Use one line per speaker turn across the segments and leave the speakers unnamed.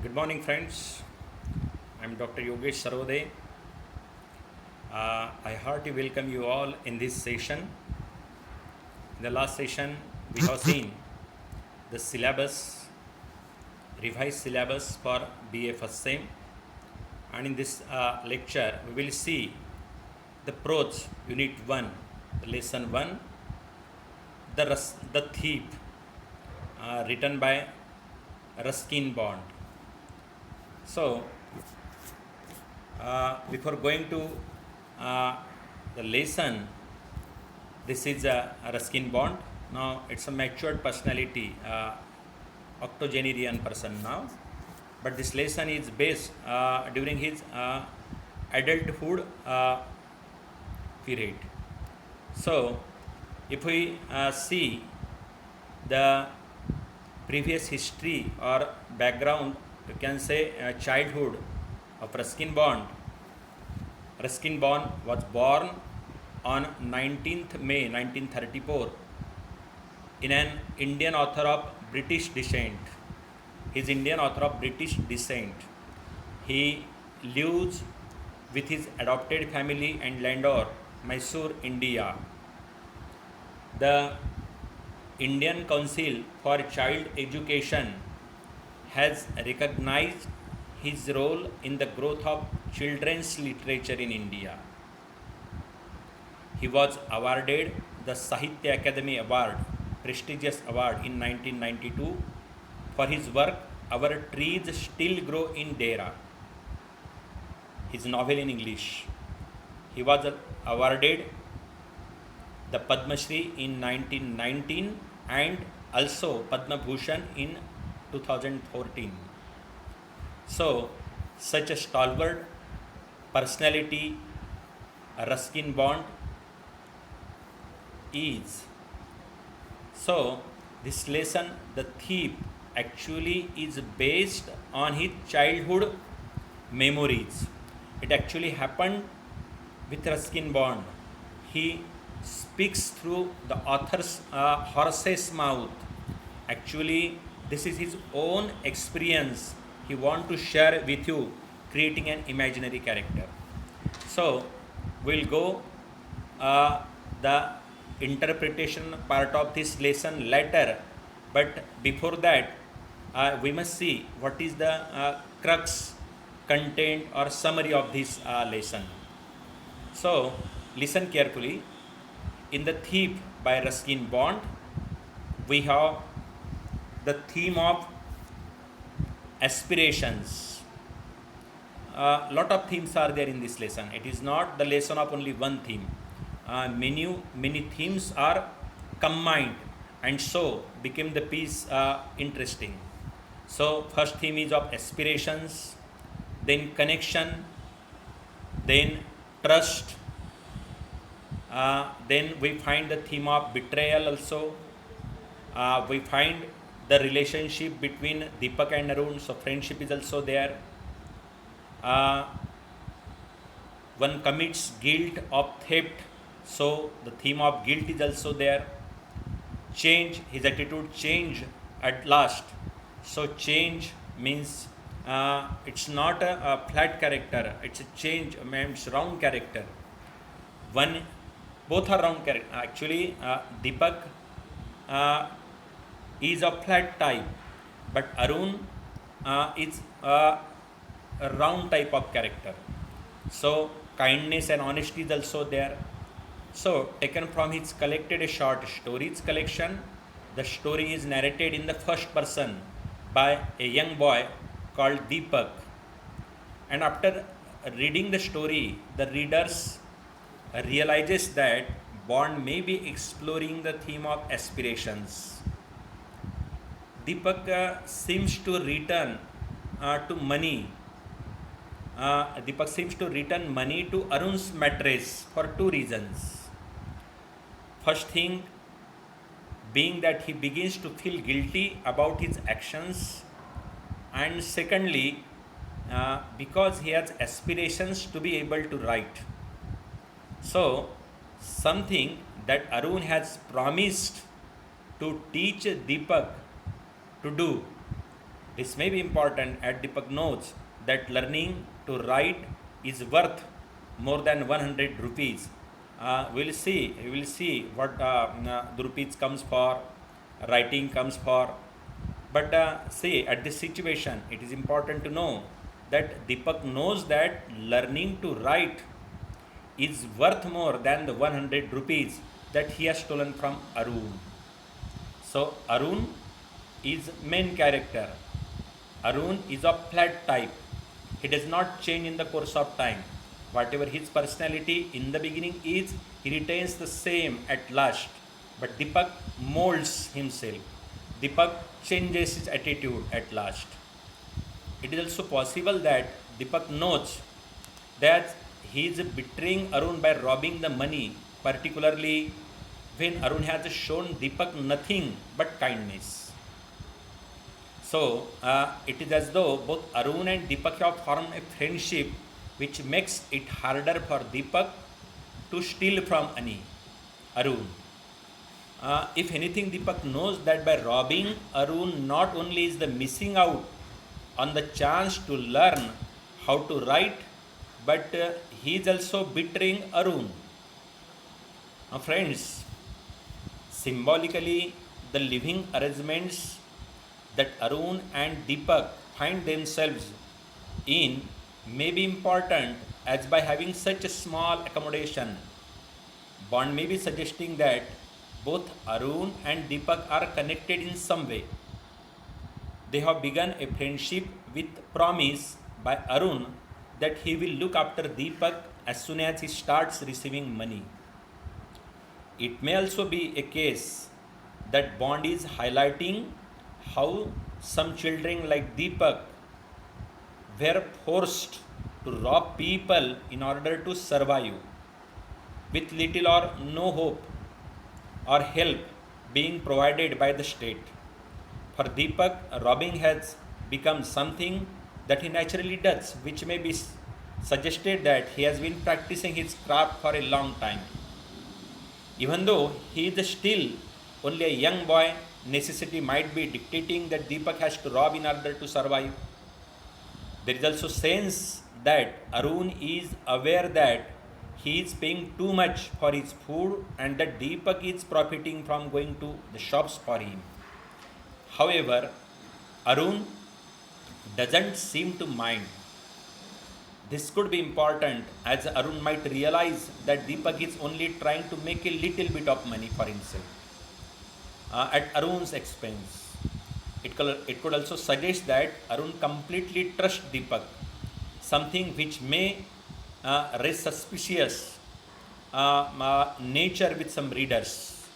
Good morning, friends. I'm Dr. Yogesh Sarvade. I heartily welcome you all in this session. In the last session, we have seen the syllabus, revised syllabus for BA First Sem, and in this lecture, we will see the Prose Unit 1, Lesson 1, the Thief, written by Ruskin Bond. So, before going to the lesson, this is a Ruskin Bond. Now it's a matured personality, octogenarian person now. But this lesson is based during his adulthood period. So if we see the previous history or background, you can say childhood of Ruskin Bond. Ruskin Bond was born on 19th May 1934 in an Indian author of British descent. He is Indian author of British descent. He lives with his adopted family and Landor, Mysore, India. The Indian Council for Child Education has recognized his role in the growth of children's literature in India. He was awarded the Sahitya Akademi Award, prestigious award in 1992 for his work Our Trees Still Grow in Dehra, his novel in English. He was awarded the Padma Shri in 1919 and also Padma Bhushan in 2014. So, such a stalwart personality, Ruskin Bond is. So, this lesson, The Thief, actually is based on his childhood memories. It actually happened with Ruskin Bond. He speaks through the author's horse's mouth. Actually, this is his own experience he wants to share with you, creating an imaginary character. So, we'll go the interpretation part of this lesson later, but before that, we must see what is the crux, content, or summary of this lesson. So, listen carefully. In The Thief by Ruskin Bond, we have the theme of aspirations. Lot of themes are there in this lesson. It is not the lesson of only one theme. Many themes are combined and so became the piece interesting. So first theme is of aspirations, then connection, then trust, then we find the theme of betrayal also. We find the relationship between Deepak and Arun, so friendship is also there. One commits guilt of theft, so the theme of guilt is also there. Change, his attitude change at last. So change means it's not a flat character, it's a change, means round character. Both are round character. Actually, Deepak is a flat type, but Arun is a round type of character. So kindness and honesty is also there. So taken from his collected short stories collection, the story is narrated in the first person by a young boy called Deepak. And after reading the story, the readers realizes that Bond may be exploring the theme of aspirations. Deepak seems to return to money. Deepak seems to return money to Arun's mattress for two reasons. First thing being that he begins to feel guilty about his actions, and secondly, because he has aspirations to be able to write. So, something that Arun has promised to teach Deepak to do, This may be important as Deepak knows that learning to write is worth more than 100 rupees. We will see what the rupees comes for, writing comes for. But see, at this situation, it is important to know that Deepak knows that learning to write is worth more than the 100 rupees that he has stolen from Arun. So Arun is main character. Arun is of flat type. He does not change in the course of time. Whatever his personality in the beginning is, he retains the same at last. But Deepak molds himself. Deepak changes his attitude at last. It is also possible that Deepak knows that he is betraying Arun by robbing the money, particularly when Arun has shown Deepak nothing but kindness. So it is as though both Arun and Deepak have formed a friendship which makes it harder for Deepak to steal from Arun. If anything, Deepak knows that by robbing Arun, not only is the missing out on the chance to learn how to write, but he is also betraying Arun. Now, friends, symbolically, the living arrangements that Arun and Deepak find themselves in may be important, as by having such a small accommodation, Bond may be suggesting that both Arun and Deepak are connected in some way. They have begun a friendship with promise by Arun that he will look after Deepak as soon as he starts receiving money. It may also be a case that Bond is highlighting how some children like Deepak were forced to rob people in order to survive, with little or no hope or help being provided by the state. For Deepak, robbing has become something that he naturally does, which may be suggested that he has been practicing his craft for a long time. Even though he is still only a young boy, necessity might be dictating that Deepak has to rob in order to survive. There is also sense that Arun is aware that he is paying too much for his food and that Deepak is profiting from going to the shops for him. However, Arun doesn't seem to mind. This could be important, as Arun might realize that Deepak is only trying to make a little bit of money for himself at Arun's expense. It could also suggest that Arun completely trusts Deepak, something which may raise suspicious nature with some readers.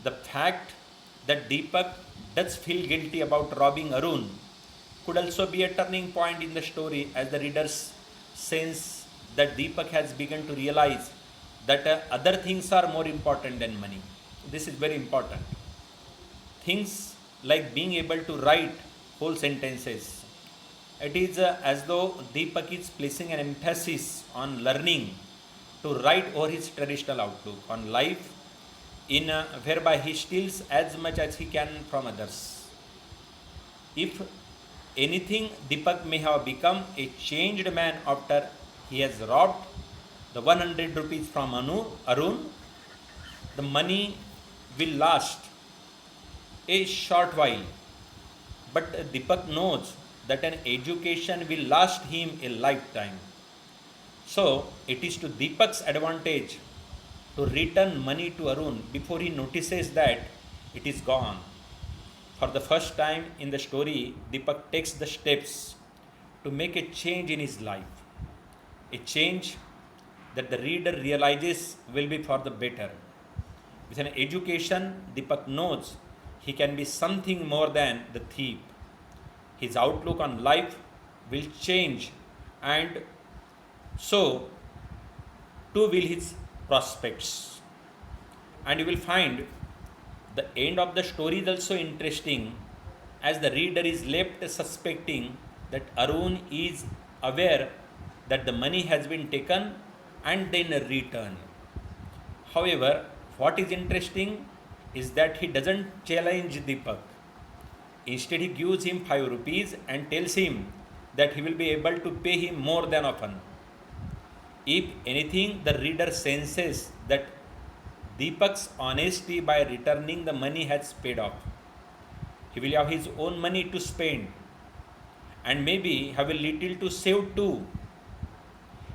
The fact that Deepak does feel guilty about robbing Arun could also be a turning point in the story, as the readers sense that Deepak has begun to realize that other things are more important than money. This is very important. Things like being able to write whole sentences. It is as though Deepak is placing an emphasis on learning to write over his traditional outlook on life, in whereby he steals as much as he can from others. If anything, Deepak may have become a changed man after he has robbed the 100 rupees from Arun. The money will last a short while, but Deepak knows that an education will last him a lifetime. So it is to Deepak's advantage to return money to Arun before he notices that it is gone. For the first time in the story, Deepak takes the steps to make a change in his life, a change that the reader realizes will be for the better. With an education, Deepak knows he can be something more than the thief. His outlook on life will change, and so too will his prospects. And you will find the end of the story is also interesting, as the reader is left suspecting that Arun is aware that the money has been taken and then returned. However, what is interesting is that he doesn't challenge Deepak. Instead, he gives him 5 rupees and tells him that he will be able to pay him more than often. If anything, the reader senses that Deepak's honesty by returning the money has paid off. He will have his own money to spend and maybe have a little to save too.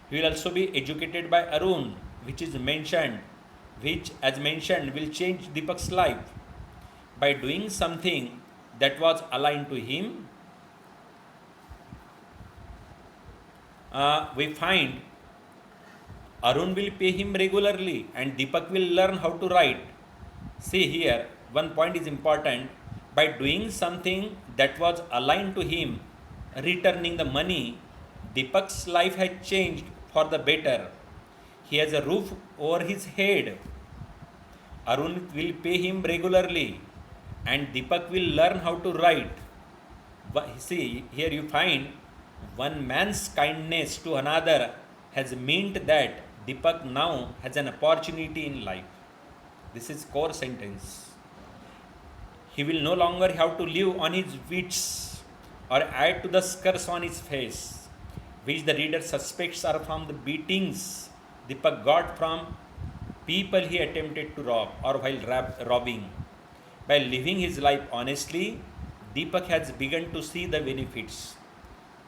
He will also be educated by Arun, which as mentioned will change Deepak's life. By doing something that was aligned to him, we find Arun will pay him regularly and Deepak will learn how to write. See here, one point is important. By doing something that was aligned to him, returning the money, Deepak's life has changed for the better. He has a roof over his head. Arun will pay him regularly and Deepak will learn how to write. See, here you find one man's kindness to another has meant that Deepak now has an opportunity in life. This is core sentence. He will no longer have to live on his wits or add to the scars on his face, which the reader suspects are from the beatings Deepak got from people he attempted to rob or while robbing. By living his life honestly, Deepak has begun to see the benefits.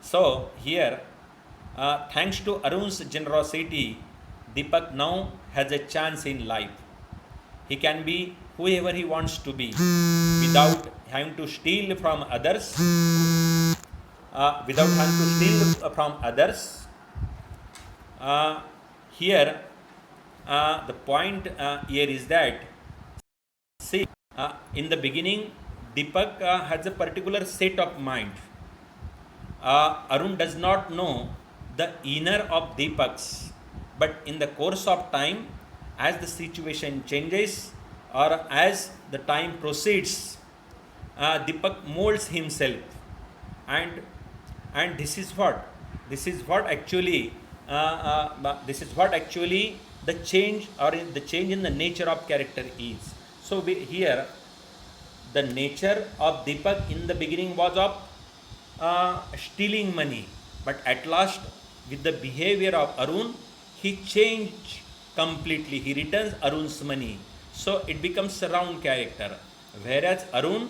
So here, thanks to Arun's generosity, Deepak now has a chance in life. He can be whoever he wants to be without having to steal from others. Here, the point here is that, see, in the beginning, Deepak has a particular set of mind. Arun does not know the inner of Deepak's, but in the course of time, as the situation changes or as the time proceeds, Deepak molds himself, and this is what actually the change in the nature of character is. So here the nature of Deepak in the beginning was of stealing money, but at last with the behavior of Arun, he changed completely. He returns Arun's money, so it becomes a round character. Whereas Arun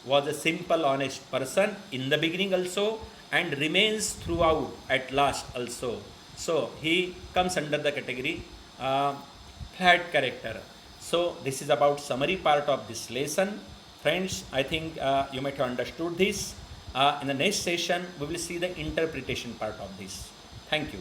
was a simple, honest person in the beginning also and remains throughout at last also. So he comes under the category flat character. So this is about summary part of this lesson. Friends, I think you might have understood this. In the next session, we will see the interpretation part of this. Thank you.